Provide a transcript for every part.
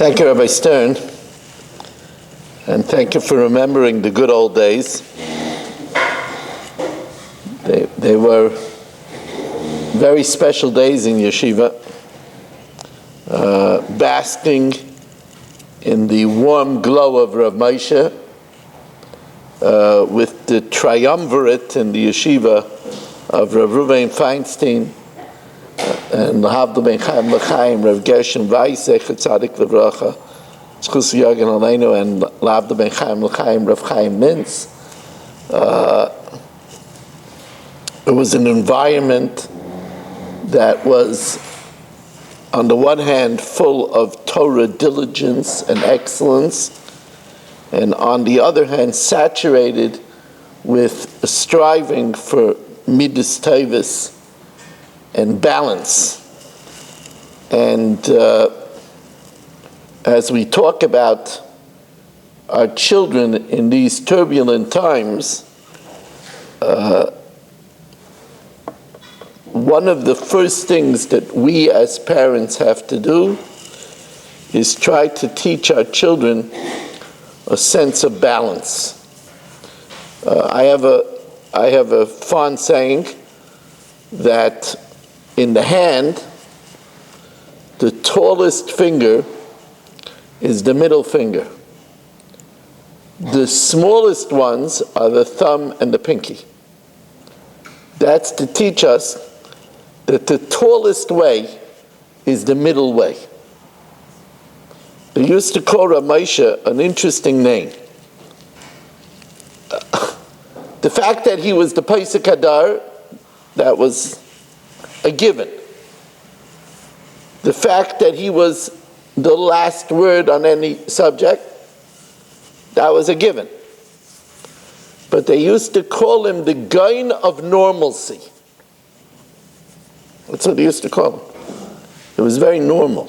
Thank you, Rabbi Stern, and thank you for remembering the good old days. They were very special days in yeshiva, basking in the warm glow of Rav Moshe, with the triumvirate in the yeshiva of Rav Ruvain Feinstein, and L'havdil ben Chaim L'chaim, Rav Gershon Weiss, Echet Tzadik L'vracha, Tzchus Yagen Aleinu, and L'havdil ben Chaim L'chaim, Rav Chaim Mintz. It was an environment that was, on the one hand, full of Torah diligence and excellence, and on the other hand, saturated with striving for midas tovos and balance. And as we talk about our children in these turbulent times, one of the first things that we as parents have to do is try to teach our children a sense of balance. I have a fond saying that in the hand, the tallest finger is the middle finger. The smallest ones are the thumb and the pinky. That's to teach us that the tallest way is the middle way. They used to call Rav Moshe an interesting name. The fact that he was the Pesach Hadar, that was a given. The fact that he was the last word on any subject, that was a given. But they used to call him the Gaon of normalcy. That's what they used to call him. It was very normal.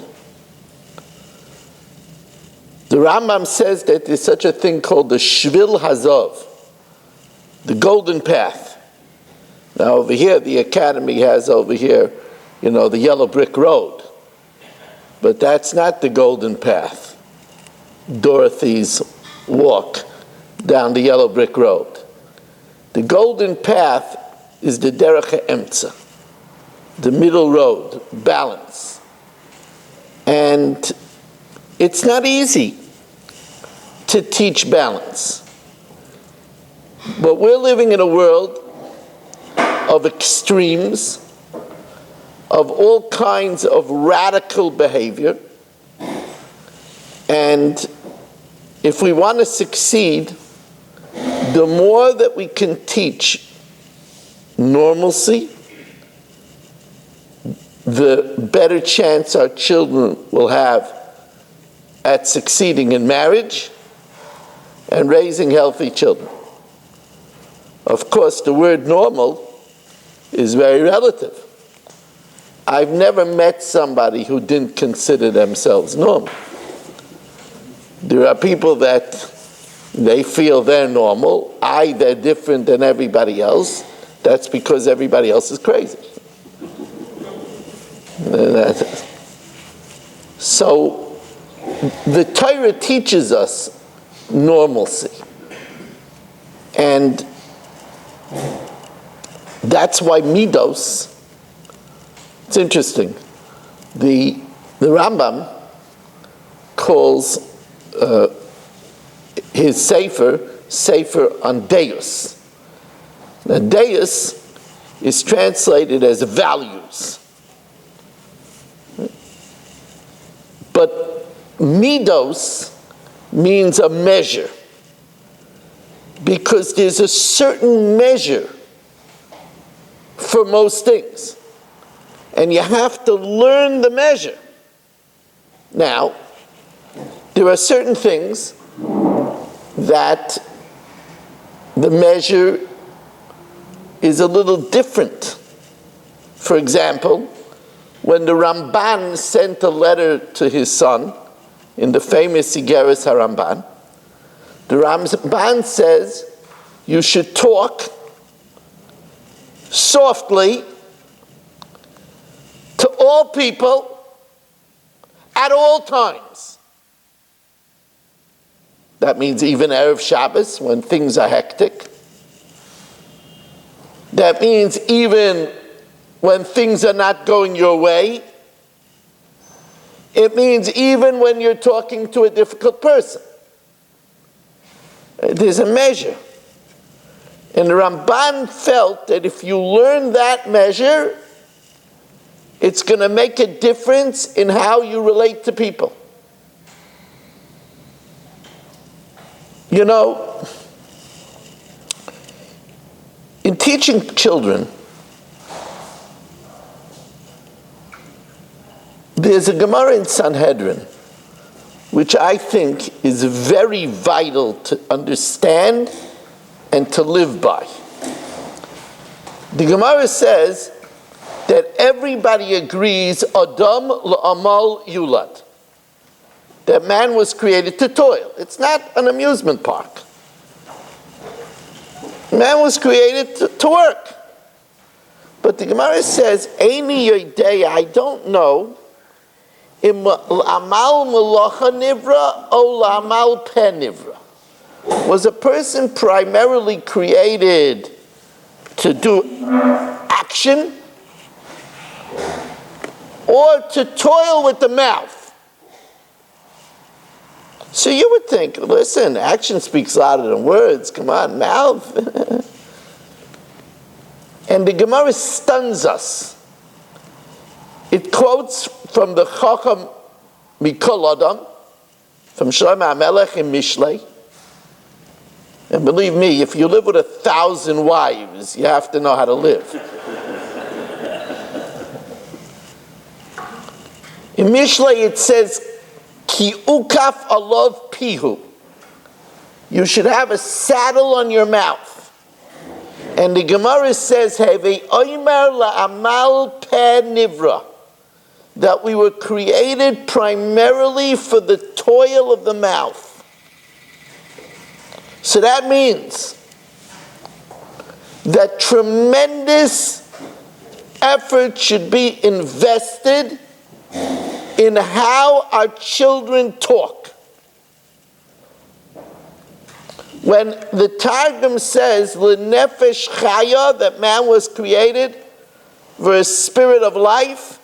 The Rambam says that there's such a thing called the Shvil Hazov, the golden path. Now over here, the academy has over here, the yellow brick road. But that's not the golden path. Dorothy's walk down the yellow brick road. The golden path is the Derech HaEmtza, the middle road, balance. And it's not easy to teach balance. But we're living in a world of extremes, of all kinds of radical behavior. And if we want to succeed, the more that we can teach normalcy, the better chance our children will have at succeeding in marriage and raising healthy children. Of course, the word normal is very relative. I've never met somebody who didn't consider themselves normal. There are people that they feel they're normal, they're different than everybody else. That's because everybody else is crazy. So the Torah teaches us normalcy. And that's why midos, it's interesting. The Rambam calls his Sefer on Deus. Now Deus is translated as values. But midos means a measure. Because there's a certain measure for most things. And you have to learn the measure. Now, there are certain things that the measure is a little different. For example, when the Ramban sent a letter to his son, in the famous Igeres HaRamban, the Ramban says you should talk softly to all people at all times. That means even Erev Shabbos, when things are hectic. That means even when things are not going your way. It means even when you're talking to a difficult person. There's a measure. And the Ramban felt that if you learn that measure, it's going to make a difference in how you relate to people. You know, in teaching children, there's a Gemara in Sanhedrin, which I think is very vital to understand and to live by. The Gemara says that everybody agrees, Adam la'amal yulad, that man was created to toil. It's not an amusement park. Man was created to work. But the Gemara says, Eini yodei, I don't know, im amal melacha nivra o la'amal pen nivra. Was a person primarily created to do action or to toil with the mouth? So you would think, listen, action speaks louder than words. Come on, mouth. And the Gemara stuns us. It quotes from the Chacham Mikol Adam, from Shlomo HaMelech in Mishlei. And believe me, if you live with 1,000 wives, you have to know how to live. In Mishlei it says, Ki ukaf alav pihu. You should have a saddle on your mouth. And the Gemara says, Heve oimer la'amal pe nivra. That we were created primarily for the toil of the mouth. So that means that tremendous effort should be invested in how our children talk. When the Targum says, L'nefesh chaya, that man was created for a spirit of life,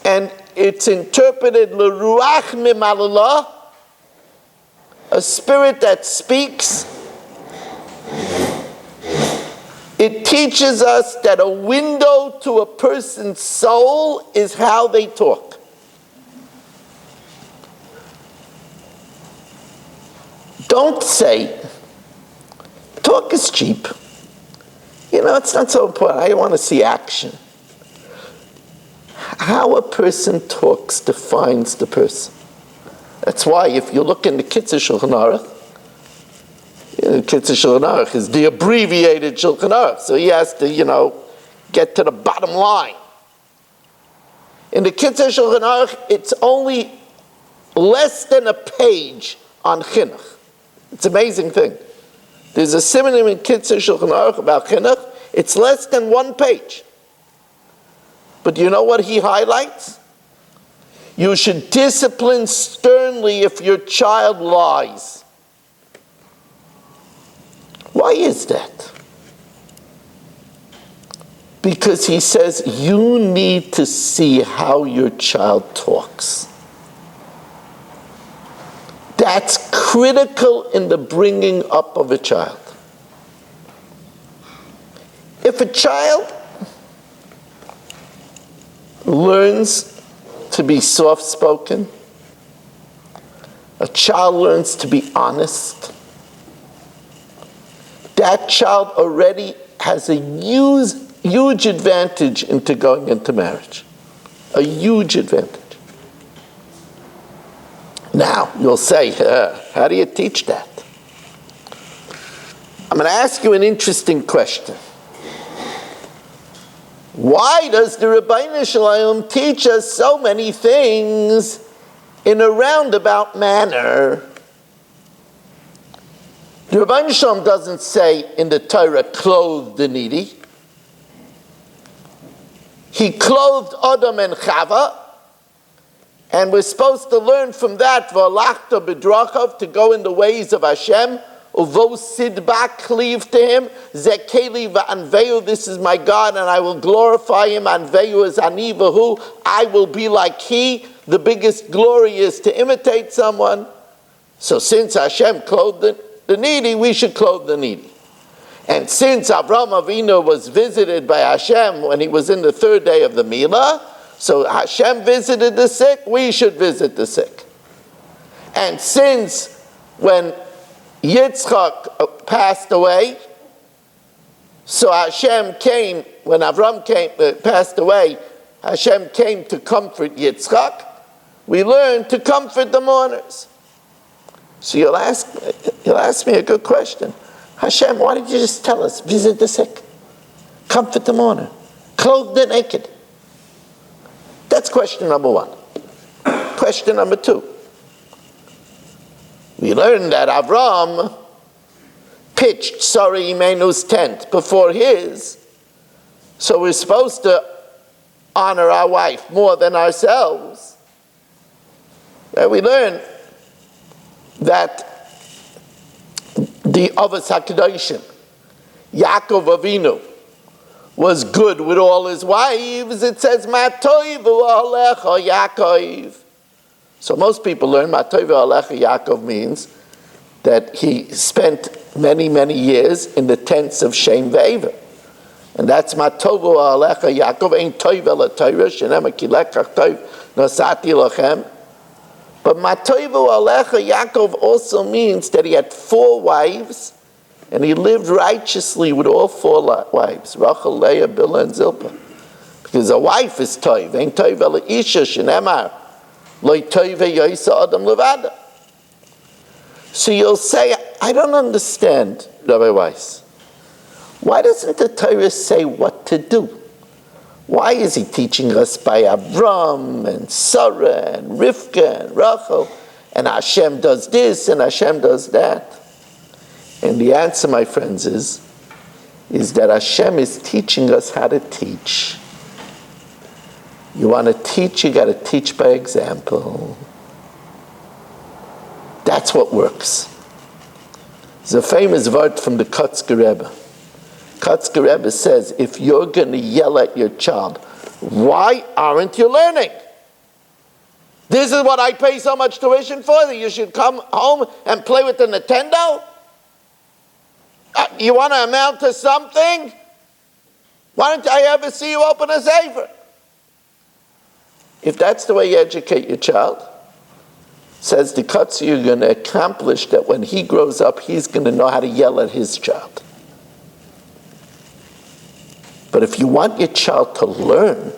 and it's interpreted L'ruach mimalallah, a spirit that speaks, it teaches us that a window to a person's soul is how they talk. Don't say, talk is cheap. You know, it's not so important. I want to see action. How a person talks defines the person. That's why if you look in the Kitzur Shulchan Aruch, Kitzur Shulchan Aruch is the abbreviated Shulchan Aruch, so he has to, get to the bottom line. In the Kitzur Shulchan Aruch, it's only less than a page on chinuch. It's an amazing thing. There's a simanim in Kitzur Shulchan Aruch about chinuch. It's less than 1 page. But you know what he highlights? You should discipline sternly if your child lies. Why is that? Because he says you need to see how your child talks. That's critical in the bringing up of a child. If a child learns to be soft-spoken, a child learns to be honest, that child already has a huge advantage into going into marriage. A huge advantage. Now, you'll say, how do you teach that? I'm going to ask you an interesting question. Why does the Rebbeinu Shalom teach us so many things in a roundabout manner? The Rebbeinu Shalom doesn't say in the Torah, clothe the needy. He clothed Adam and Chava, And we're supposed to learn from that, v'alachta b'drachav, to go in the ways of Hashem, uvo sidba, cleave to him, zekeli v'anveyu, this is my God, and I will glorify him, anveyu is ani v'hu, I will be like he. The biggest glory is to imitate someone. So since Hashem clothed the needy, we should clothe the needy. And since Avraham Avinu was visited by Hashem when he was in the third day of the Milah, so Hashem visited the sick, we should visit the sick. And since when Yitzchak passed away, so Hashem came, when Avram passed away, Hashem came to comfort Yitzchak. We learn to comfort the mourners. So you'll ask me a good question. Hashem, why did you just tell us, visit the sick, comfort the mourner, clothe the naked? That's question number one. Question number two. We learned that Avram pitched Sarah Imenu's tent before his, so we're supposed to honor our wife more than ourselves. And we learn that the Avos HaKadoshim, Yaakov Avinu, was good with all his wives. It says, Ma toivu alecha Yaakov. So most people learn Ma toivu alecha Yaakov means that he spent many, many years in the tents of Shem ve'Ever. And that's Ma toivu alecha Yaakov, ein toiv ela Torah, shenema ki lekach toiv nosati lachem. But Ma toivu alecha Yaakov also means that he had 4 wives, and he lived righteously with all 4 wives, Rachel, Leah, Bilhah, and Zilpah. Because a wife is toiv, ain't toiv ela isha, shenemar, loy toiv yoisa adam levada. So you'll say, I don't understand, Rabbi Weiss. Why doesn't the Torah say what to do? Why is he teaching us by Avram and Sarah and Rivka and Rachel, and Hashem does this and Hashem does that? And the answer, my friends, is that Hashem is teaching us how to teach. You want to teach, you got to teach by example. That's what works. There's a famous word from the Kotzker Rebbe. Kotzker Rebbe says, if you're going to yell at your child, why aren't you learning? This is what I pay so much tuition for, that you should come home and play with the Nintendo? You want to amount to something? Why don't I ever see you open a Sefer? If that's the way you educate your child, says the Kotzker, you're going to accomplish that when he grows up, he's going to know how to yell at his child. But if you want your child to learn,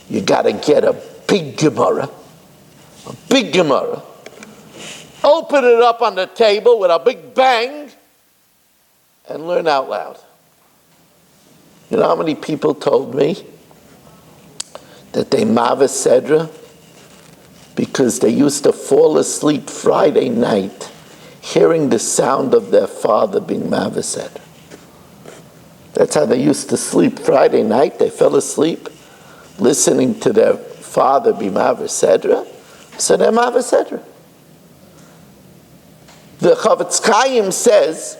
you got to get a big Gemara, open it up on the table with a big bang, and learn out loud. You know how many people told me that they Mava Sedra because they used to fall asleep Friday night hearing the sound of their father being Mava Sedra. That's how they used to sleep Friday night. They fell asleep listening to their father be Mava Sedra, so they're Mava Sedra. The Chavetz Chaim says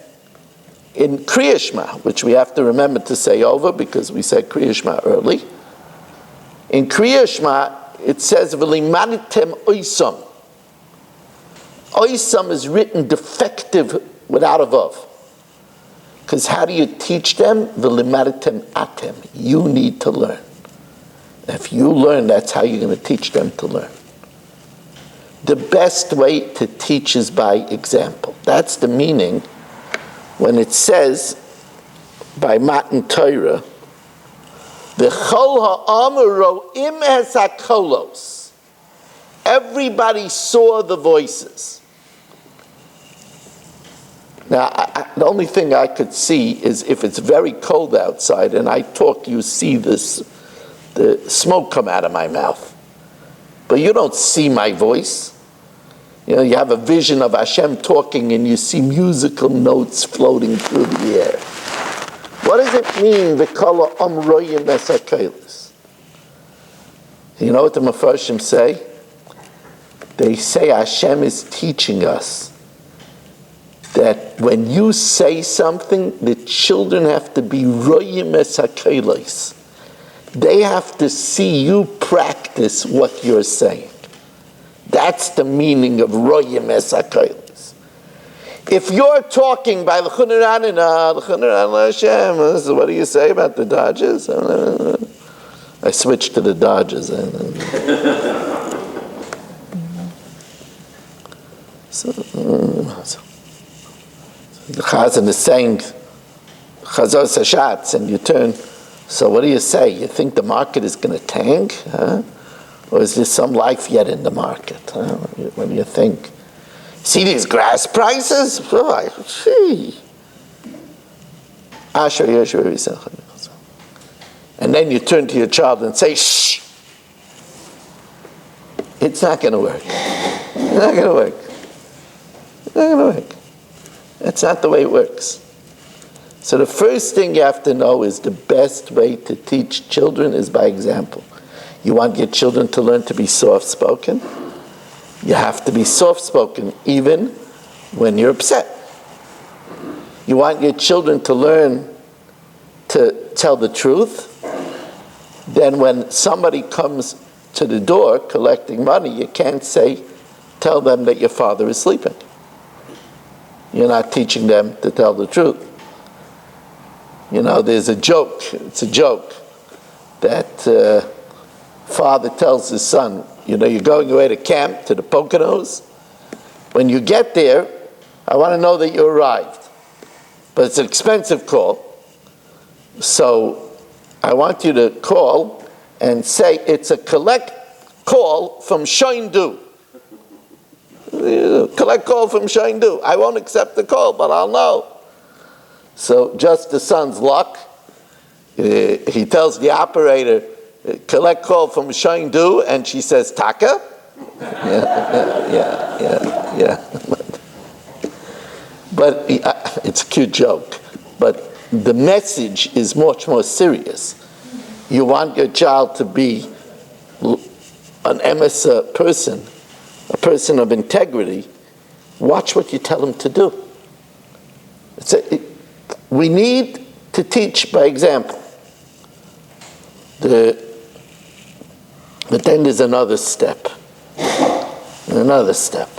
in Kriya Shema, which we have to remember to say over because we said Kriya Shema early. In Kriya Shema, it says, V'limanitem oisam. Oisam is written defective without a vav. Because how do you teach them? V'limanitem atem. You need to learn. If you learn, that's how you're going to teach them to learn. The best way to teach is by example. That's the meaning when it says by Matan Torah, V'chol ha'amuro im hakolos. Everybody saw the voices. Now, the only thing I could see is if it's very cold outside and I talk, you see the smoke come out of my mouth. But you don't see my voice. You know, you have a vision of Hashem talking and you see musical notes floating through the air. What does it mean, v'kol ha'amroyim es hakolos? You know what the Mefarshim say? They say Hashem is teaching us that when you say something, the children have to be royim es hakelos. They have to see you practice what you're saying. That's the meaning of royim es hakelos. If you're talking by the Hashem, what do you say about the Dodgers? I switched to the Dodgers. So the Chazan is saying Chazos Hashatz, and you turn. So what do you say? You think the market is going to tank, huh? Or is there some life yet in the market? Huh? What do you think? See these grass prices? And then you turn to your child and say, shh. It's not going to work. It's not going to work. It's not going to work. That's not the way it works. So the first thing you have to know is the best way to teach children is by example. You want your children to learn to be soft-spoken? You have to be soft-spoken even when you're upset. You want your children to learn to tell the truth? Then when somebody comes to the door collecting money, you can't tell them that your father is sleeping. You're not teaching them to tell the truth. You know, there's a joke, it's a joke, that father tells his son, you know, you're going away to camp, to the Poconos. When you get there, I want to know that you arrived. But it's an expensive call. So I want you to call and say it's a collect call from Shoindu. Collect call from Shoindu. I won't accept the call, but I'll know. So just the son's luck, he tells the operator, collect call from Shoindu, and she says, Taka? Yeah. But it's a cute joke. But the message is much more serious. You want your child to be an emissary person, a person of integrity. Watch what you tell him to do. We need to teach by example. But then there's another step. Another step.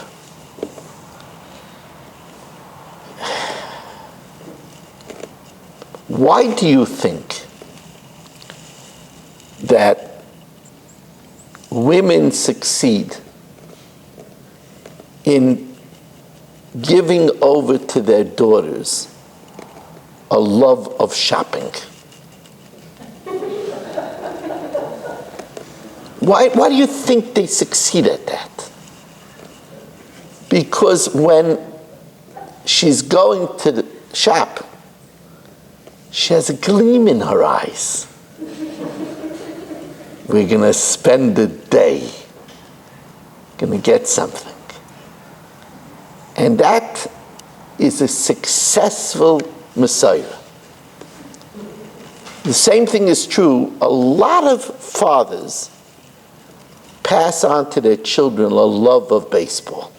Why do you think that women succeed in giving over to their daughters a love of shopping? Why do you think they succeed at that? Because when she's going to the shop, she has a gleam in her eyes. We're going to spend the day, going to get something. And that is a successful Messiah. The same thing is true. A lot of fathers pass on to their children a love of baseball.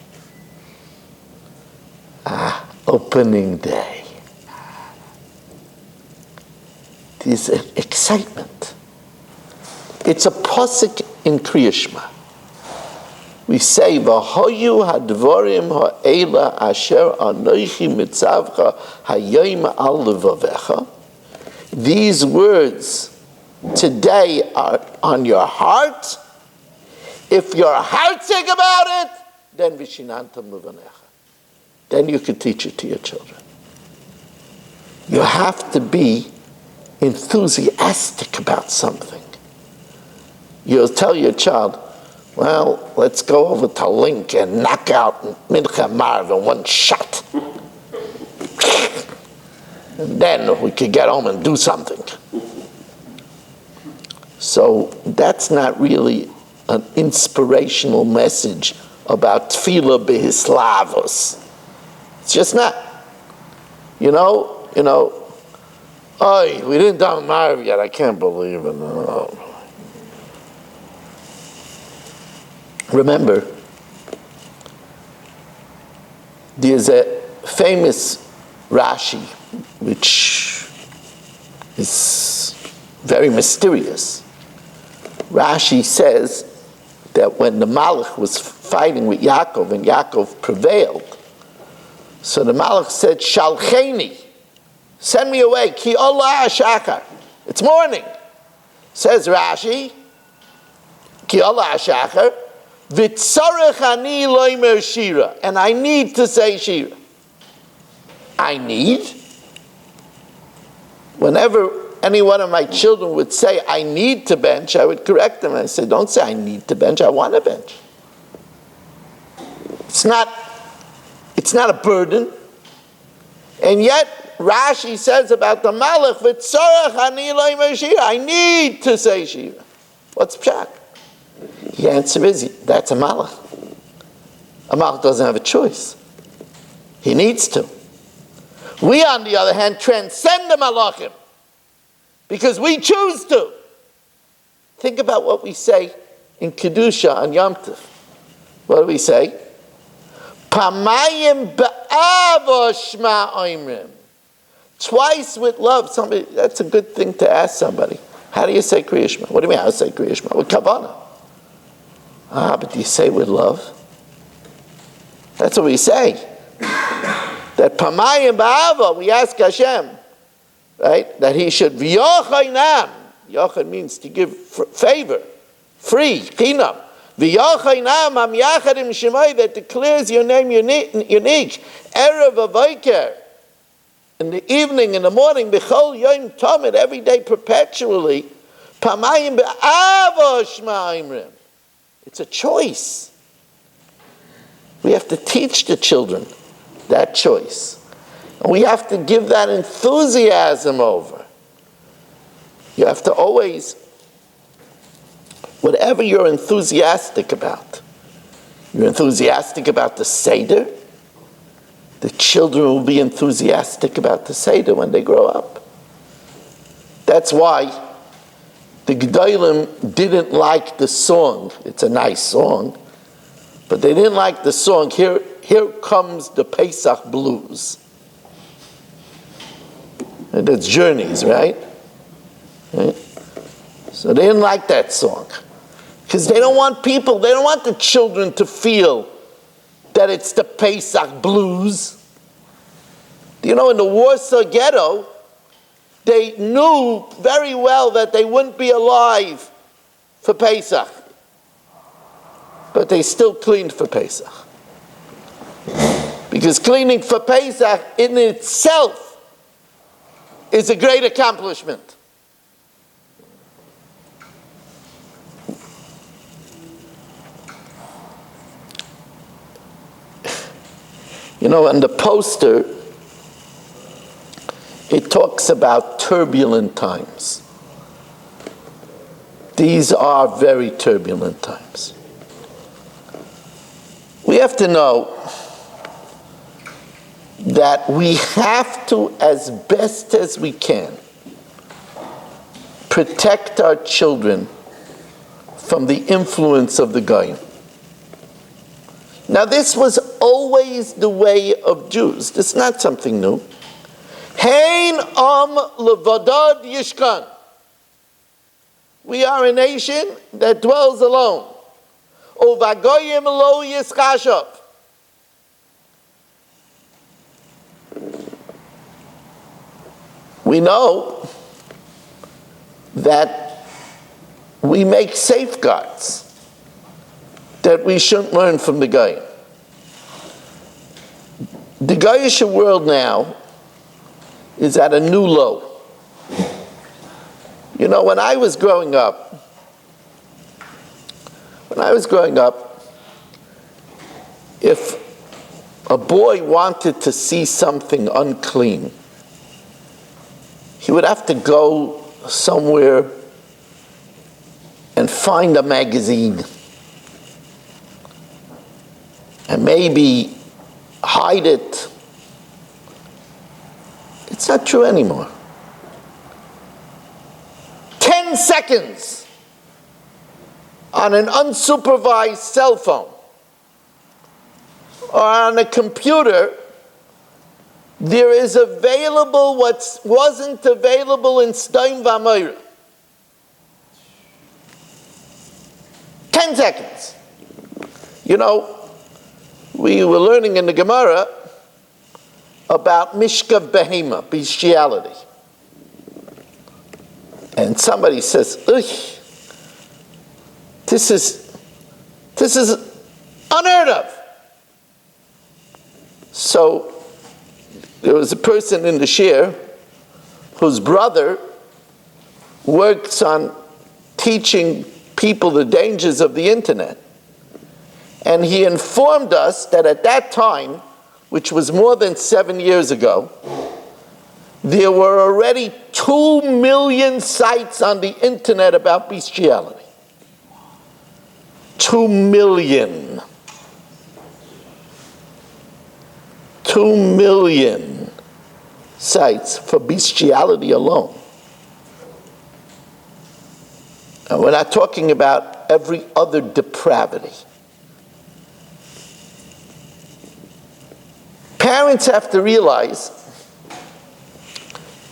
Opening day. There's excitement. It's a pasuk in Kriya Shema. We say, "V'hoyu hadvarim ha'ela asher anochi mitzavcha hayom al levavecha." These words today are on your heart. If your heart think about it, then vishinantam levanecha. Then you can teach it to your children. You have to be enthusiastic about something. You'll tell your child, well, let's go over to Link and knock out Mincha Marv in one shot. And then we could get home and do something. So that's not really an inspirational message about tefillah behislavos. It's just not. You know, we didn't daven Marv yet. I can't believe it. No. Remember, there's a famous Rashi, which is very mysterious. Rashi says that when the Malach was fighting with Yaakov and Yaakov prevailed, so the Malach said, Shalcheni, send me away, ki olah hashachar. It's morning. Says Rashi, ki olah hashachar, v'tzarech ani loimer shira, and I need to say shira. I need? Whenever any one of my children would say, I need to bench, I would correct them. I say, don't say I need to bench, I want to bench. It's not a burden. And yet, Rashi says about the Malach, V'tzorach ani loimer shira, I need to say shira. What's pshat? The answer is, that's a Malach. A Malach doesn't have a choice. He needs to. We, on the other hand, transcend the Malachim because we choose to. Think about what we say in Kedusha on Yom Tov. What do we say? Pamayim ba'ava shma oimrim. Twice with love. Somebody, that's a good thing to ask somebody. How do you say Kriya Shema? What do you mean how do you say Kriya Shema? With kavanah. But do you say with love? That's what we say. That pamayim ba'ava, we ask Hashem, right? That He should v'yochaynam. Yochad means to give favor, free, chinam. V'yochaynam am yachadim shemai, that declares your name unique. Erev avoker, in the evening, in the morning, b'chol yom tomid, every day, perpetually. Pamayim ba'ava shma imrim. It's a choice. We have to teach the children that choice. And we have to give that enthusiasm over. You have to always, whatever you're enthusiastic about, you're enthusiastic about the Seder, the children will be enthusiastic about the Seder when they grow up. That's why the Gedolim didn't like the song. It's a nice song, but they didn't like the song, Here Comes the Pesach Blues. And it's Journeys, right? So they didn't like that song. Because they don't want the children to feel that it's the Pesach Blues. You know, in the Warsaw Ghetto, they knew very well that they wouldn't be alive for Pesach. But they still cleaned for Pesach. Because cleaning for Pesach in itself is a great accomplishment. You know, on the poster, it talks about turbulent times. These are very turbulent times. We have to know that we have to, as best as we can, protect our children from the influence of the Goyim. Now, this was always the way of Jews. This is not something new. Hein am levadad yishkan. We are a nation that dwells alone. Uvagoyim lo yischashav. We know that we make safeguards that we shouldn't learn from the Goyim. The Goyish world now is at a new low. You know, when I was growing up, if a boy wanted to see something unclean, he would have to go somewhere and find a magazine and maybe hide it. It's not true anymore. 10 seconds on an unsupervised cell phone or on a computer, there is available what wasn't available in Stein V'Amoira. 10 seconds. You know, we were learning in the Gemara about Mishkav Behema, bestiality. And somebody says, ugh, this is unheard of. So there was a person in the shir whose brother works on teaching people the dangers of the internet. And he informed us that at that time, which was more than 7 years ago, there were already 2 million sites on the internet about bestiality. 2 million. 2 million sites for bestiality alone. And we're not talking about every other depravity. Parents have to realize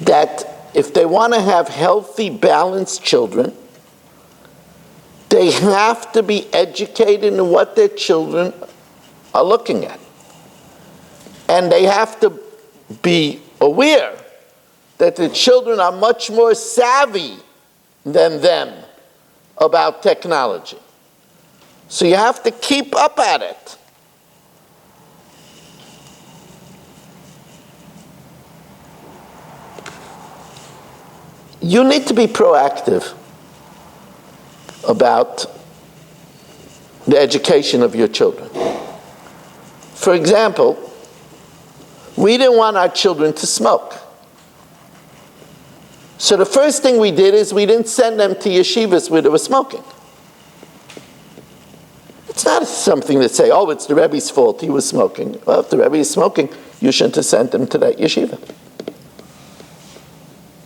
that if they want to have healthy, balanced children, they have to be educated in what their children are looking at. And they have to be aware that the children are much more savvy than them about technology. So you have to keep up at it. You need to be proactive about the education of your children. For example, we didn't want our children to smoke. So the first thing we did is we didn't send them to yeshivas where they were smoking. It's not something that say, oh, it's the Rebbe's fault, he was smoking. Well, if the Rebbe is smoking, you shouldn't have sent them to that yeshiva.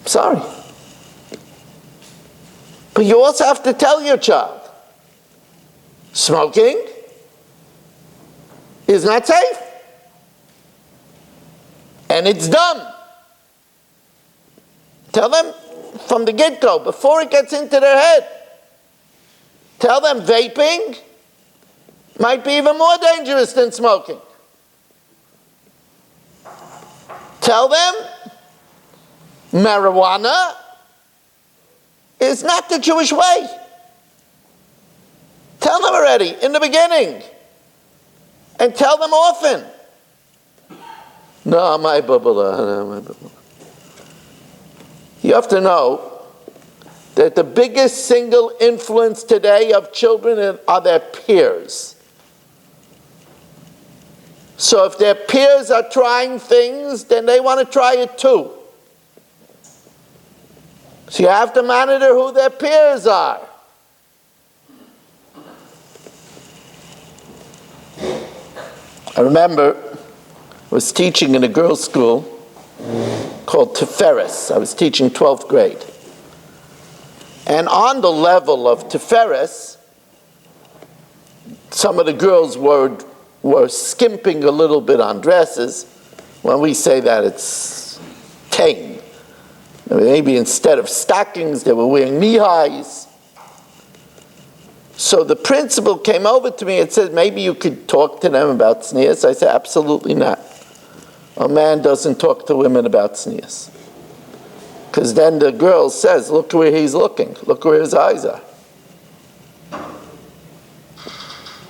Sorry. But you also have to tell your child, smoking is not safe. And it's dumb. Tell them from the get-go, before it gets into their head. Tell them vaping might be even more dangerous than smoking. Tell them marijuana is not the Jewish way. Tell them already, in the beginning. And tell them often. No, my babala. You have to know that the biggest single influence today of children are their peers. So if their peers are trying things, then they want to try it too. So you have to monitor who their peers are. I remember I was teaching in a girls' school called Tiferes. I was teaching 12th grade. And on the level of Tiferes, some of the girls were skimping a little bit on dresses. When we say that, it's tame. Maybe instead of stockings, they were wearing knee-highs. So the principal came over to me and said, maybe you could talk to them about tznius. I said, absolutely not. A man doesn't talk to women about tznius. Because then the girl says, look where he's looking. Look where his eyes are.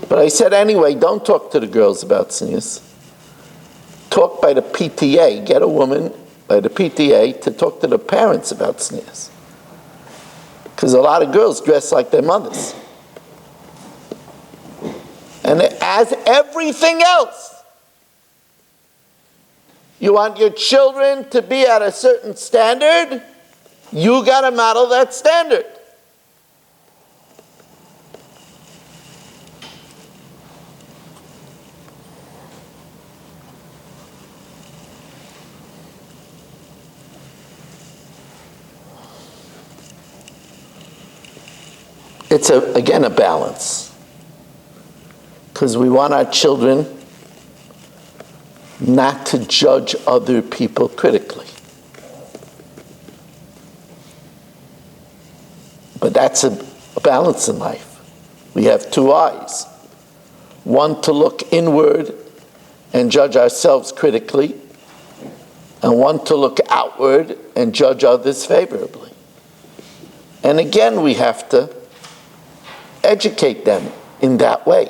But I said, anyway, don't talk to the girls about tznius. Talk by the PTA. Get a woman by the PTA to talk to the parents about tznius. Because a lot of girls dress like their mothers. And as everything else, you want your children to be at a certain standard, you got to model that standard. it's again a balance. Because we want our children not to judge other people critically. But that's a balance in life. We have two eyes. One to look inward and judge ourselves critically, and one to look outward and judge others favorably. And again, we have to educate them in that way.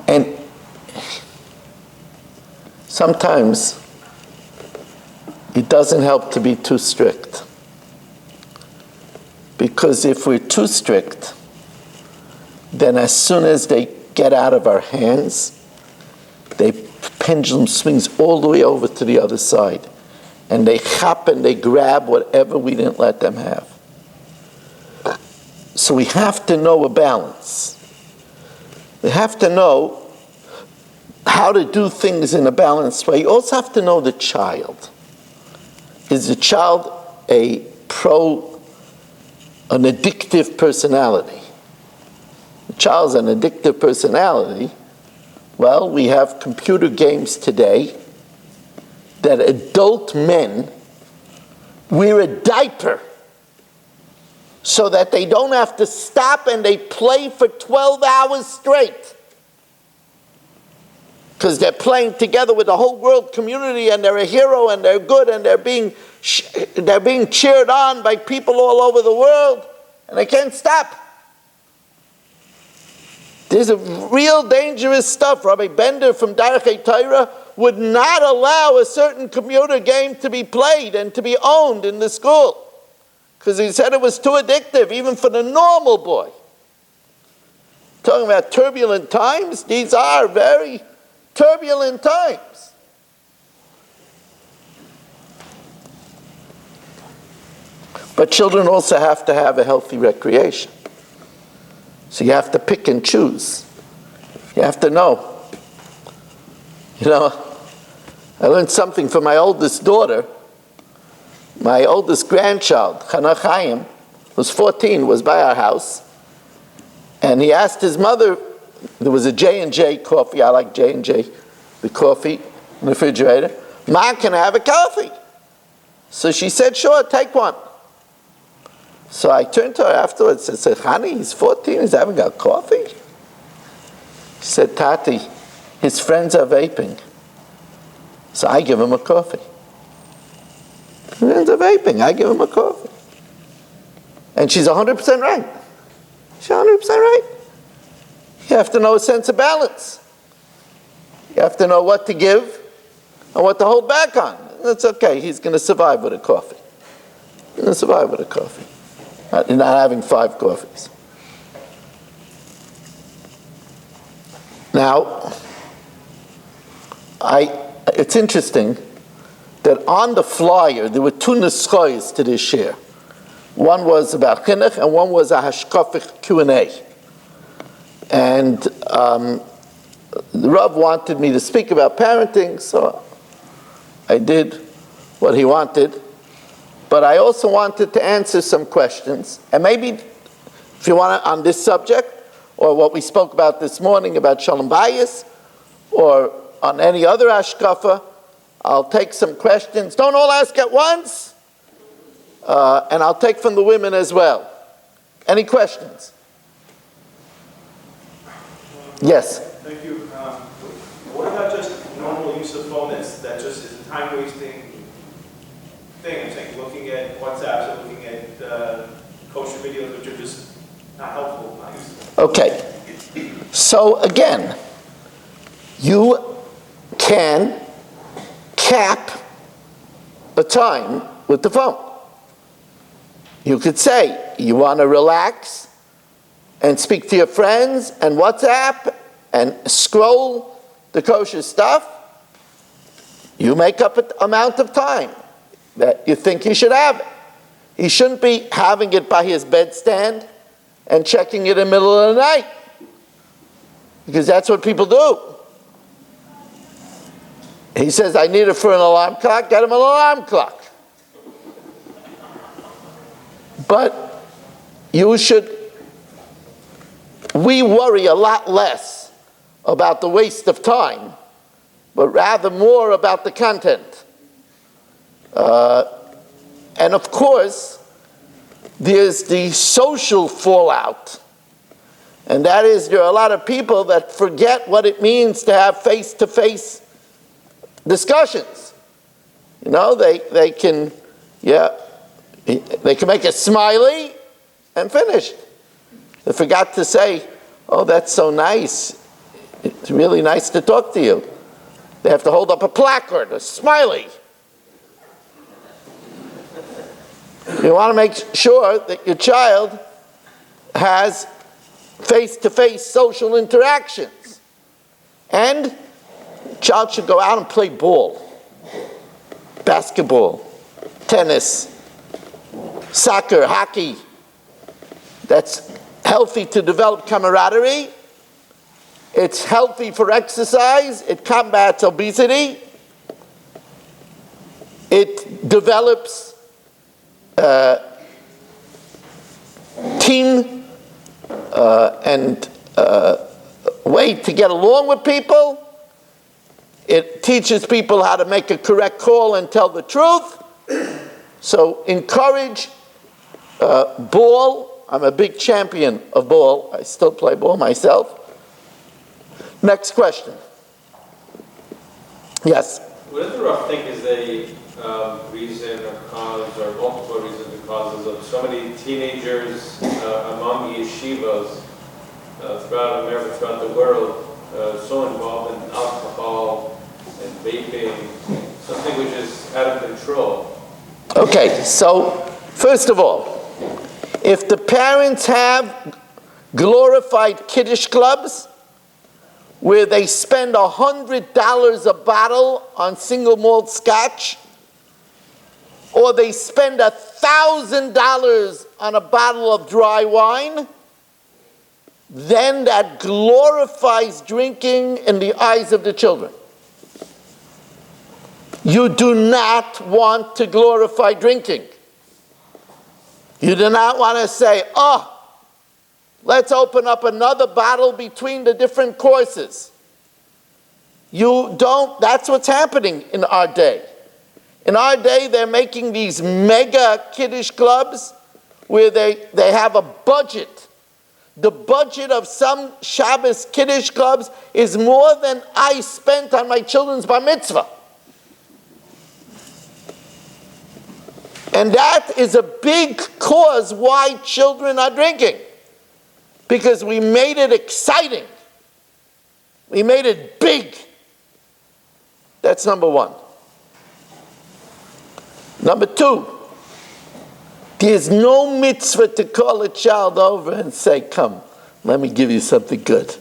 And sometimes it doesn't help to be too strict. Because if we're too strict, then as soon as they get out of our hands, the pendulum swings all the way over to the other side. And they chop and they grab whatever we didn't let them have. So we have to know a balance. We have to know how to do things in a balanced way. You also have to know the child. Is the child an addictive personality? The child's an addictive personality. Well, we have computer games today that adult men wear a diaper so that they don't have to stop and they play for 12 hours straight. Because they're playing together with the whole world community and they're a hero and they're good and they're being cheered on by people all over the world and they can't stop. There's a real dangerous stuff. Rabbi Bender from Darchei Torah would not allow a certain computer game to be played and to be owned in the school because he said it was too addictive even for the normal boy. Talking about turbulent times, these are very turbulent times. But children also have to have a healthy recreation. So you have to pick and choose. You have to know. I learned something from my oldest daughter. My oldest grandchild, Chana Chaim, who's 14, was by our house. And he asked his mother, there was a J&J coffee. I like J&J, the coffee in the refrigerator. Ma, can I have a coffee? So she said, sure, take one. So I turned to her afterwards and said, honey, he's 14, he's having a coffee? She said, Tati, his friends are vaping. So I give him a coffee. His friends are vaping, I give him a coffee. And she's 100% right. She's 100% right. You have to know a sense of balance. You have to know what to give and what to hold back on. That's okay. He's going to survive with a coffee. He's going to survive with a coffee. Not having 5 coffees. Now, it's interesting that on the flyer there were 2 neschoyos to this share. One was about chinuch and one was a hashkafic Q&A. And the Rav wanted me to speak about parenting, so I did what he wanted. But I also wanted to answer some questions. And maybe, if you want to, on this subject, or what we spoke about this morning about Shalom Bayis, or on any other hashkafa, I'll take some questions. Don't all ask at once. And I'll take from the women as well. Any questions? Yes? Thank you. What about just normal use of phone that just is a time-wasting thing? I'm saying looking at WhatsApps or looking at kosher videos which are just not helpful, not useful. Okay. So again, you can cap a time with the phone. You could say, you want to relax and speak to your friends and WhatsApp and scroll the kosher stuff. You make up an amount of time that you think you should have it. He shouldn't be having it by his bedstand and checking it in the middle of the night. because that's what people do. He says, I need it for an alarm clock, get him an alarm clock. But we worry a lot less about the waste of time, but rather more about the content. And of course, there's the social fallout. And that is, there are a lot of people that forget what it means to have face-to-face discussions. You know, they can make a smiley and finish. They forgot to say, oh, that's so nice. It's really nice to talk to you. They have to hold up a placard, a smiley. You want to make sure that your child has face-to-face social interactions. And the child should go out and play ball, basketball, tennis, soccer, hockey. That's healthy to develop camaraderie. It's healthy for exercise. It combats obesity. It develops team and way to get along with people. It teaches people how to make a correct call and tell the truth. So encourage ball. I'm a big champion of ball. I still play ball myself. Next question. Yes? What is the rough think is a reason or cause or multiple reasons and causes of so many teenagers among yeshivas throughout America, throughout the world, so involved in alcohol and vaping, something which is out of control? Okay, so first of all, if the parents have glorified kiddush clubs where they spend $100 a bottle on single malt scotch, or they spend $1,000 on a bottle of dry wine, then that glorifies drinking in the eyes of the children. You do not want to glorify drinking. You do not want to say, oh, let's open up another bottle between the different courses. You don't, that's what's happening in our day. In our day, they're making these mega kiddush clubs where they have a budget. The budget of some Shabbos kiddush clubs is more than I spent on my children's bar mitzvah. And that is a big cause why children are drinking. Because we made it exciting. We made it big. That's number one. Number two, there's no mitzvah to call a child over and say, come, let me give you something good.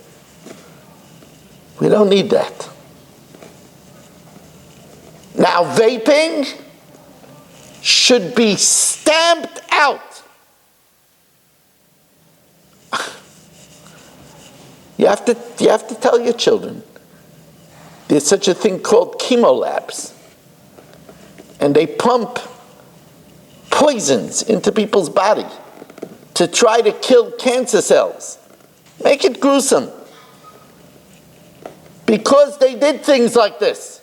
We don't need that. Now, vaping should be stamped out. You have to tell your children there's such a thing called chemo labs. And they pump poisons into people's body to try to kill cancer cells. Make it gruesome. Because they did things like this.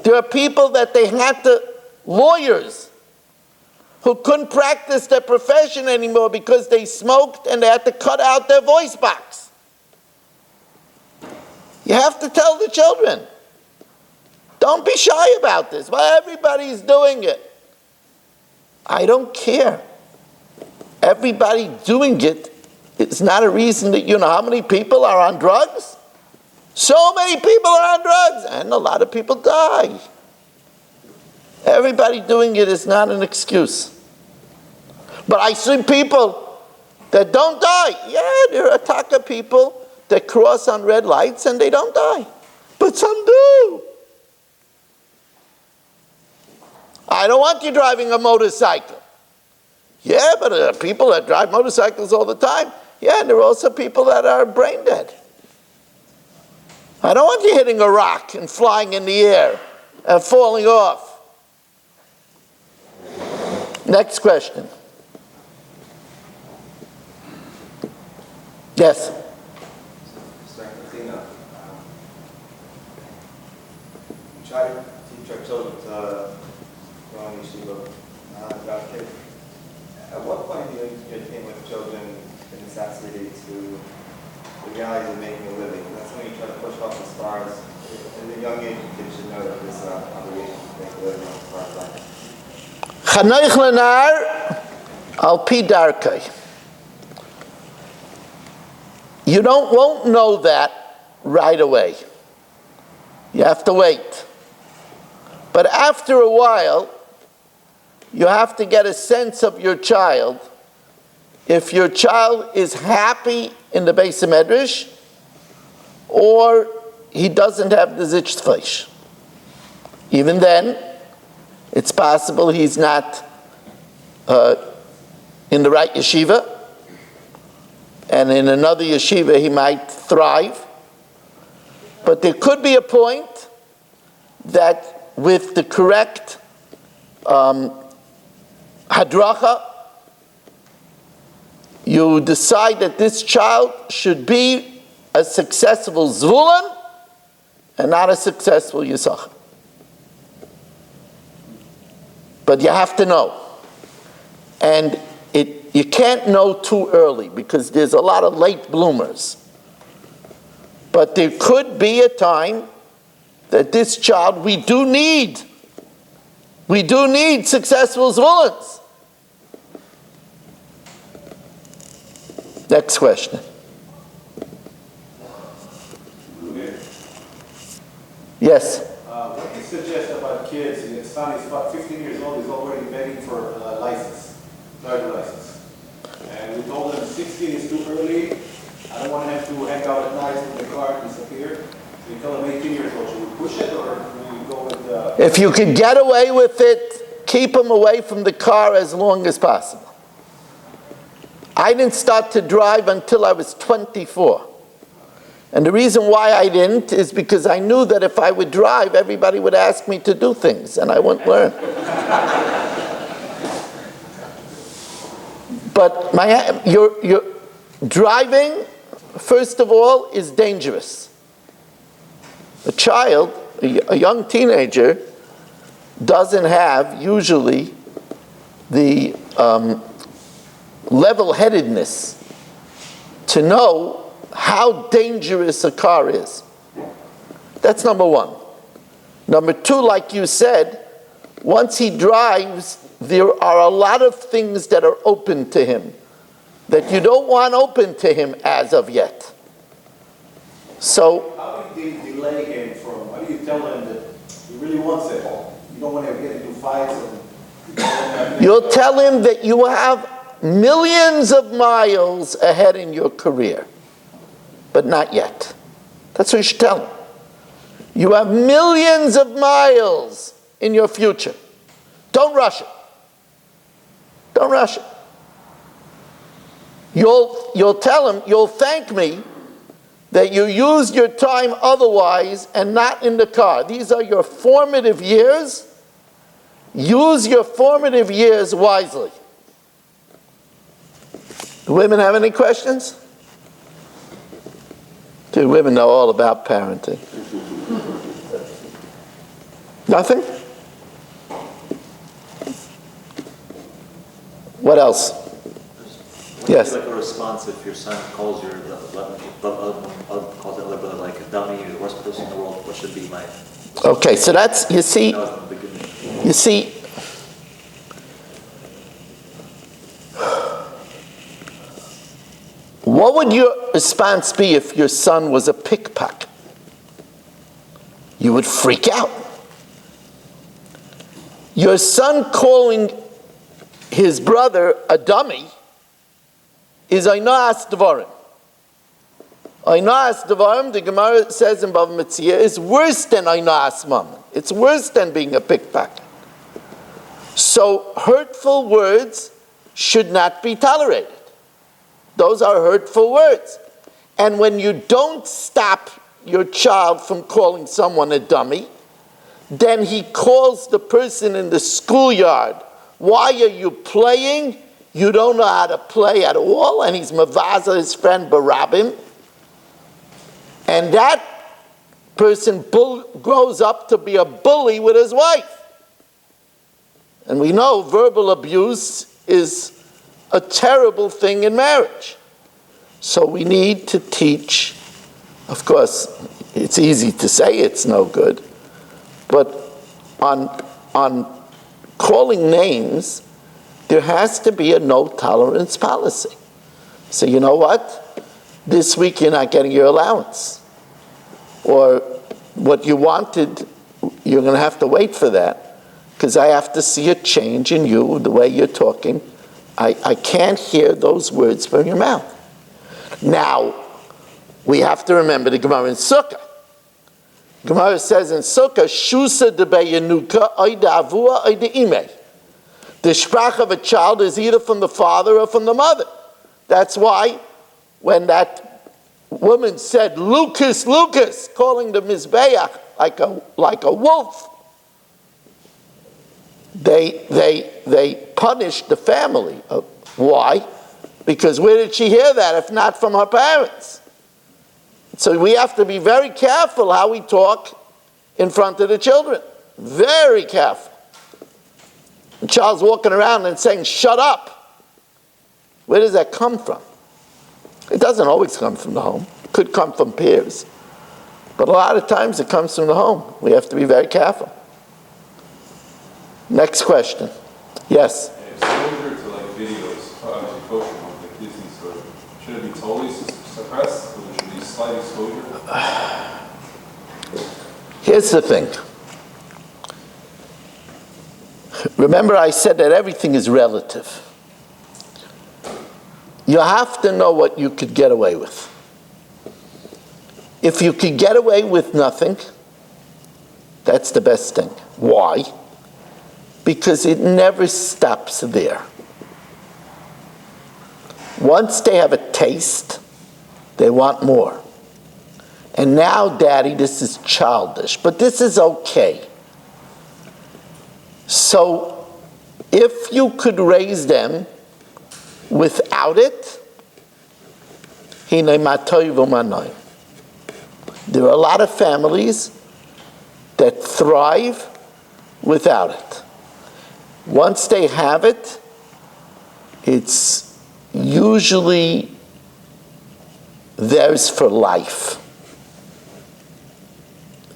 There are people that they had to, lawyers, who couldn't practice their profession anymore because they smoked and they had to cut out their voice box. You have to tell the children. Don't be shy about this. Well, everybody's doing it. I don't care. Everybody doing it is not a reason that, you know how many people are on drugs? So many people are on drugs, and a lot of people die. Everybody doing it is not an excuse. But I see people that don't die. Yeah, there are Taka people that cross on red lights and they don't die. But some do. I don't want you driving a motorcycle. Yeah, but there are people that drive motorcycles all the time Yeah, and there are also people that are brain dead. I don't want you hitting a rock and flying in the air and falling off. Next question. Yes? We try to teach our children to go on yeshiva, about kids. At what point do you entertain with children the necessity to the realities of making a living? That's when you try to push off as far as, in the young age, kids should know that there's obligation to make a living as far as life. Chanoich lenar al pi darkei. You won't know that right away. You have to wait. But after a while, you have to get a sense of your child. If your child is happy in the Beis Medrash, or he doesn't have the Zitzfleisch. Even then, it's possible he's not in the right yeshiva, and in another yeshiva he might thrive. But there could be a point that with the correct hadracha, you decide that this child should be a successful zvulun and not a successful yisachar. But you have to know. And you can't know too early because there's a lot of late bloomers. But there could be a time that this child, we do need successful zvuluns. Next question. Yes? What do you suggest about kids? His son is about 15 years old, he's already begging for a license, driver's license. And we told him 16 is too early. I don't want him to hang out at night in the car and disappear. So we tell him 18 years old. Should we push it or do we go with If you could get away with it, keep him away from the car as long as possible. I didn't start to drive until I was 24. And the reason why I didn't is because I knew that if I would drive, everybody would ask me to do things, and I wouldn't learn. But your driving, first of all, is dangerous. A child, a young teenager, doesn't have usually the level-headedness to know how dangerous a car is. That's number one. Number two, like you said, once he drives, there are a lot of things that are open to him that you don't want open to him as of yet. So, how do you delay him from, how do you tell him that he really wants it? You don't want to get into fights and you'll tell him that you have millions of miles ahead in your career, but not yet. That's what you should tell him. You have millions of miles in your future. Don't rush it. Don't rush it. You'll tell him, you'll thank me that you used your time otherwise and not in the car. These are your formative years. Use your formative years wisely. Do women have any questions? Dude, women know all about parenting. Nothing? What else? Yes. Like a response if your son calls your calls the other brother like, "Without me, you're the worst person in the world. What should be my?" Okay, so that's, you see, That was the beginning. What would your response be if your son was a pickpocket? You would freak out. Your son calling his brother a dummy is Oinas Devarim. Oinas Devarim, the Gemara says in Bava Metzia, is worse than Oinas Mammon. It's worse than being a pickpocket. So hurtful words should not be tolerated. Those are hurtful words. And when you don't stop your child from calling someone a dummy, then he calls the person in the schoolyard, why are you playing? You don't know how to play at all. And he's mavaza his friend Barabim. And that person grows up to be a bully with his wife. And we know verbal abuse is a terrible thing in marriage. So we need to teach, of course, it's easy to say it's no good, but on calling names, there has to be a no tolerance policy. So you know what? This week you're not getting your allowance. Or what you wanted, you're going to have to wait for that, because I have to see a change in you, the way you're talking. I can't hear those words from your mouth. Now, we have to remember the Gemara in Sukkah. Gemara says in Sukkah, Shusa de beyanuka, oida avua, oida ime. The sprach of a child is either from the father or from the mother. That's why when that woman said, Lucas, Lucas, calling the Mizbeach like a wolf, they punished the family. Why? Because where did she hear that if not from her parents? So we have to be very careful how we talk in front of the children. Very careful. The child's walking around and saying, shut up. Where does that come from? It doesn't always come from the home. It could come from peers. But a lot of times it comes from the home. We have to be very careful. Next question. Yes? Exposure to like videos, kosher ones, like Disney sort of, should it be totally suppressed, or there should be slight exposure? Here's the thing. Remember I said that everything is relative. You have to know what you could get away with. If you could get away with nothing, that's the best thing. Why? Because it never stops there. Once they have a taste, they want more. And now, Daddy, this is childish, but this is okay. So, if you could raise them without it, there are a lot of families that thrive without it. Once they have it, it's usually theirs for life.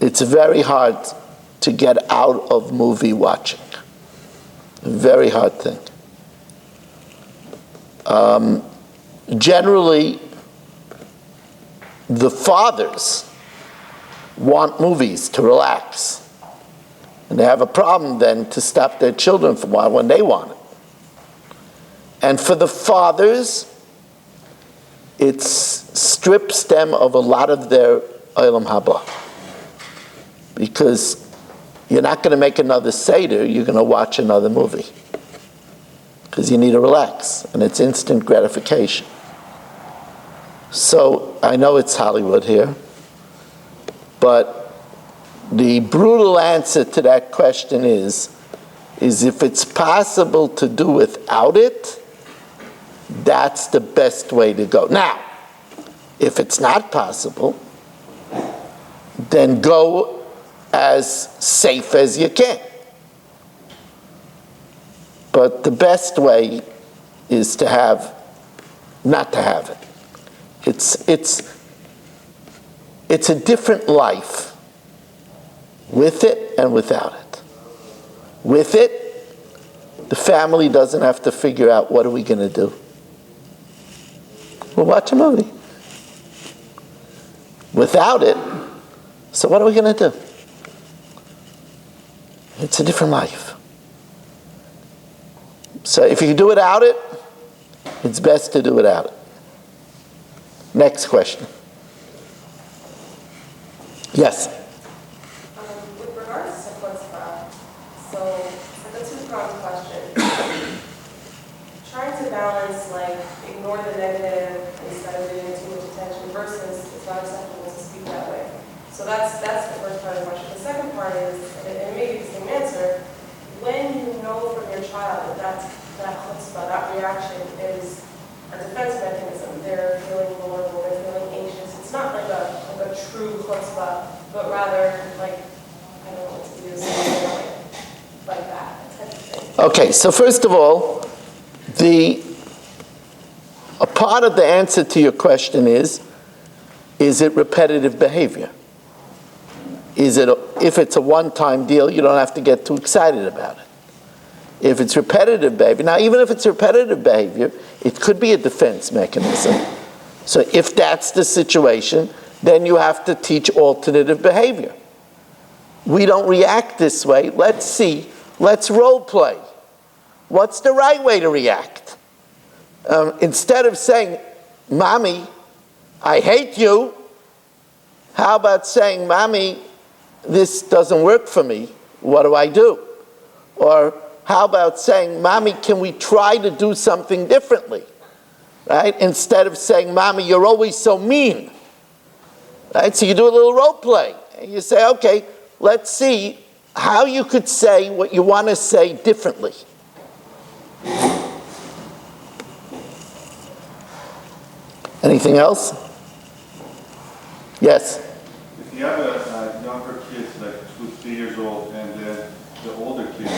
It's very hard to get out of movie watching. A very hard thing. Generally, the fathers want movies to relax. And they have a problem then to stop their children from when they want it. And for the fathers, it strips them of a lot of their olam haba. Because you're not going to make another Seder, you're going to watch another movie. Because you need to relax, and it's instant gratification. So, I know it's Hollywood here, but the brutal answer to that question is if it's possible to do without it, that's the best way to go. Now, if it's not possible, then go as safe as you can. But the best way is to not to have it. It's a different life with it and without it. With it, the family doesn't have to figure out what are we going to do. We'll watch a movie. Without it, so what are we going to do? It's a different life. So if you do without it, it's best to do without it. Next question. Yes? With regards to chutzpah, so it's a two-pronged question. trying to balance, like, ignore the negative instead of giving it too much attention versus it's not acceptable to speak that way. So that's the first part of the question. The second part is, and it may be the same answer, when you know from your child that chutzpah, that reaction is a defense mechanism, they're feeling vulnerable, they're feeling anxious. It's not like a true chutzpah, but rather like, I don't know what to use, like that type of thing. Okay, so first of all, a part of the answer to your question is it repetitive behavior? If it's a one-time deal, you don't have to get too excited about it. If it's repetitive behavior, now even if it's repetitive behavior, it could be a defense mechanism. So if that's the situation, then you have to teach alternative behavior. We don't react this way. Let's see. Let's role play. What's the right way to react? Instead of saying, Mommy, I hate you, how about saying, Mommy, this doesn't work for me. What do I do? Or how about saying, Mommy, can we try to do something differently? Right? Instead of saying, Mommy, you're always so mean. Right? So you do a little role play. And you say, okay, let's see how you could say what you want to say differently. Anything else? Yes? If you have a younger kids, like 2, 3 years old, and then the older kids,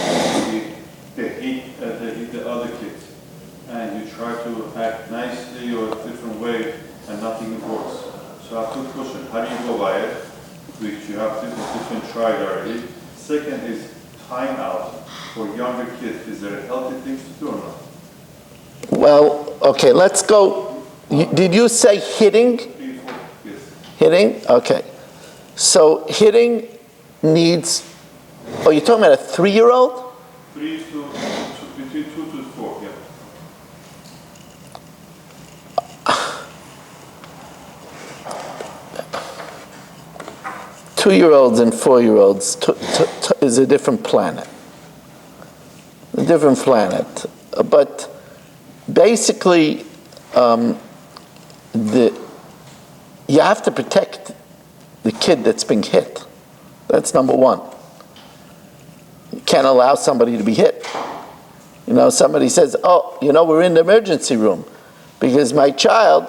they hate the other kids, and you try to act nicely or a different way, and nothing works. So I have two questions. How do you go by it? Which you have different tried already. Second is time out for younger kids. Is there a healthy things to do or not? Well, okay, let's go. Did you say hitting? Yes. Hitting? Okay. So hitting needs, oh, you're talking about a 3-year-old? Between 2 to 4, yeah. 2-year-olds and 4-year-olds is a different planet. A different planet. But basically, you have to protect the kid that's being hit. That's number one. You can't allow somebody to be hit. You know, somebody says, oh, you know, we're in the emergency room because my child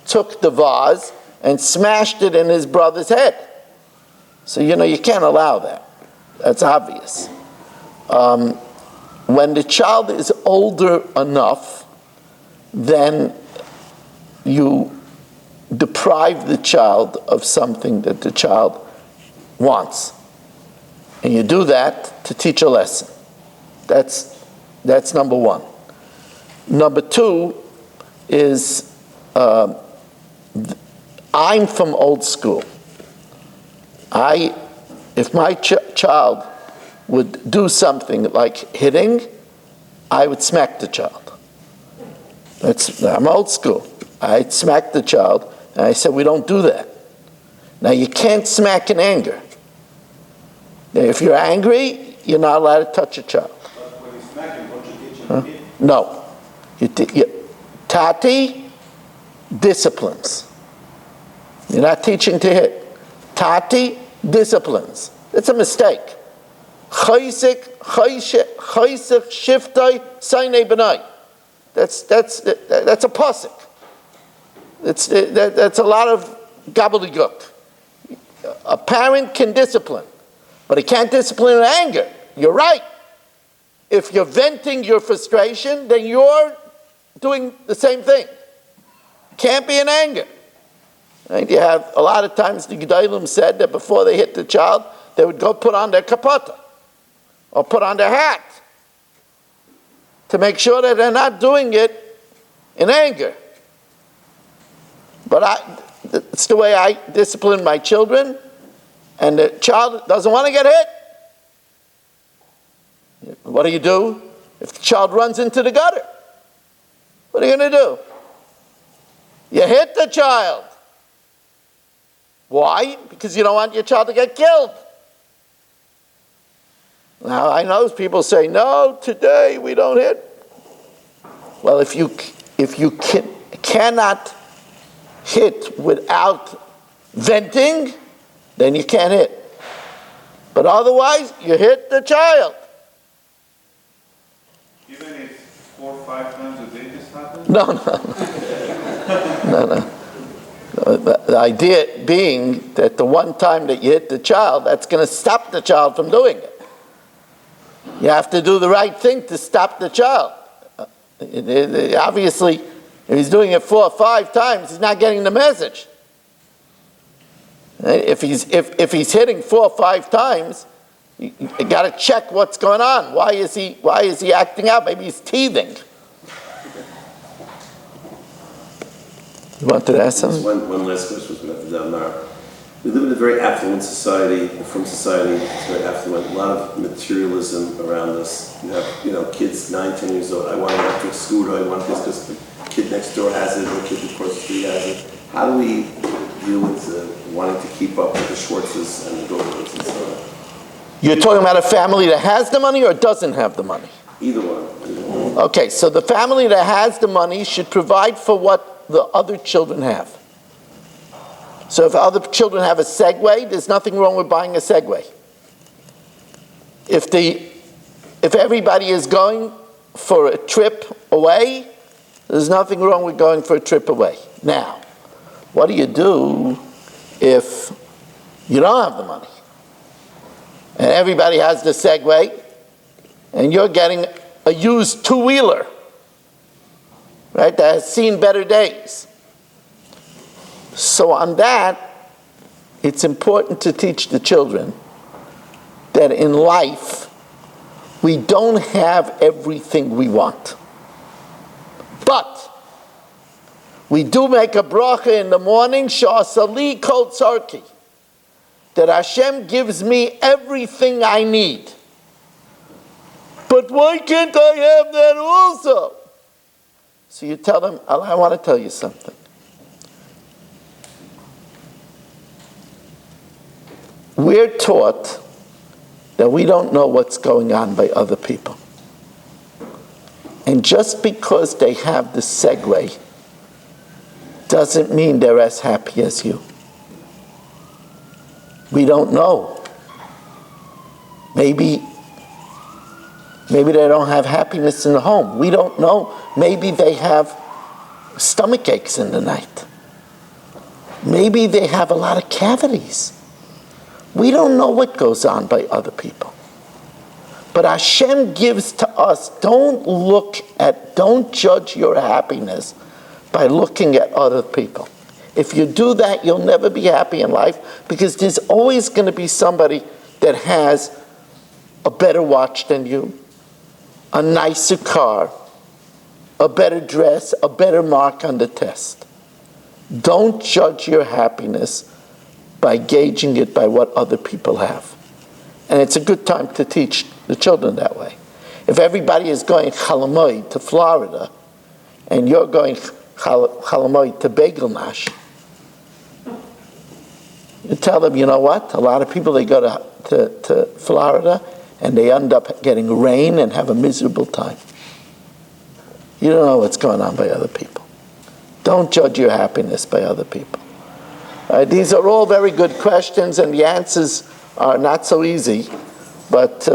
took the vase and smashed it in his brother's head. So, you know, you can't allow that. That's obvious. When the child is older enough, then you deprive the child of something that the child wants. And you do that to teach a lesson. That's number one. Number two is, I'm from old school. If my child would do something like hitting, I would smack the child. I'm old school. I'd smack the child, and I said, we don't do that. Now, you can't smack in anger. If you're angry, you're not allowed to touch a child. But when you smack him, don't you teach him to hit? No. Tati disciplines. You're not teaching to hit. Tati disciplines. It's a mistake. Chayzik shiftay saynei b'nai. That's a pasuk. That's a lot of gobbledygook. A parent can discipline, but he can't discipline in anger. You're right. If you're venting your frustration, then you're doing the same thing. Can't be in anger. Right? You have a lot of times the Gedolim said that before they hit the child, they would go put on their kapota or put on their hat to make sure that they're not doing it in anger. But it's the way I discipline my children, and the child doesn't want to get hit. What do? If the child runs into the gutter, what are you going to do? You hit the child. Why? Because you don't want your child to get killed. Now, I know people say, no, today we don't hit. Well, if you cannot hit without venting, then you can't hit. But otherwise, you hit the child. Even if 4 or 5 times a day this happens? No. The idea being that the one time that you hit the child, that's going to stop the child from doing it. You have to do the right thing to stop the child. Obviously, if he's doing it 4 or 5 times, he's not getting the message. If he's hitting 4 or 5 times, you got to check what's going on. Why is he acting out? Maybe he's teething. You wanted to ask something? One last question was Mr. Dalmar. We live in a very affluent society, from society, it's very affluent, a lot of materialism around us. You have, kids 9, 10 years old, I want an electric scooter, I want this because the kid next door has it, or the kid across the street has it. How do we deal with wanting to keep up with the Schwartzes and the Goldbergs and so on? You're talking about a family that has the money or doesn't have the money? Either one. Okay, so the family that has the money should provide for what the other children have. So if other children have a Segway, there's nothing wrong with buying a Segway. If everybody is going for a trip away, there's nothing wrong with going for a trip away. Now, what do you do if you don't have the money? And everybody has the Segway, and you're getting a used two-wheeler, right, that has seen better days. So on that, it's important to teach the children that in life, we don't have everything we want. But we do make a bracha in the morning, Sha'asali kol tzarki, that Hashem gives me everything I need. But why can't I have that also? So you tell them, I want to tell you something. We're taught that we don't know what's going on by other people. And just because they have the Segway doesn't mean they're as happy as you. We don't know. Maybe they don't have happiness in the home. We don't know. Maybe they have stomach aches in the night. Maybe they have a lot of cavities. We don't know what goes on by other people. But Hashem gives to us, don't judge your happiness by looking at other people. If you do that, you'll never be happy in life, because there's always going to be somebody that has a better watch than you, a nicer car, a better dress, a better mark on the test. Don't judge your happiness by gauging it by what other people have. And it's a good time to teach the children that way. If everybody is going chalamoid to Florida, and you're going chalamoid to Bagel Nash, you tell them, you know what? A lot of people, they go to Florida, and they end up getting rain and have a miserable time. You don't know what's going on by other people. Don't judge your happiness by other people. These are all very good questions, and the answers are not so easy. But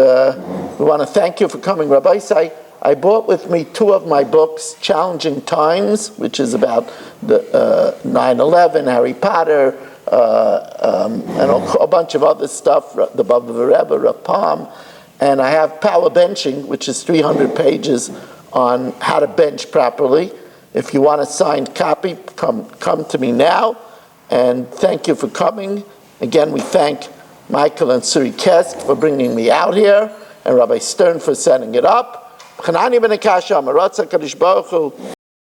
we want to thank you for coming. Rabbi Say, I brought with me 2 of my books, Challenging Times, which is about the 9/11, Harry Potter, and a bunch of other stuff, the Baba Rebbe, Rav Palm. And I have Power Benching, which is 300 pages on how to bench properly. If you want a signed copy, come to me now. And thank you for coming. Again, we thank Michael and Suri Kesk for bringing me out here, and Rabbi Stern for setting it up.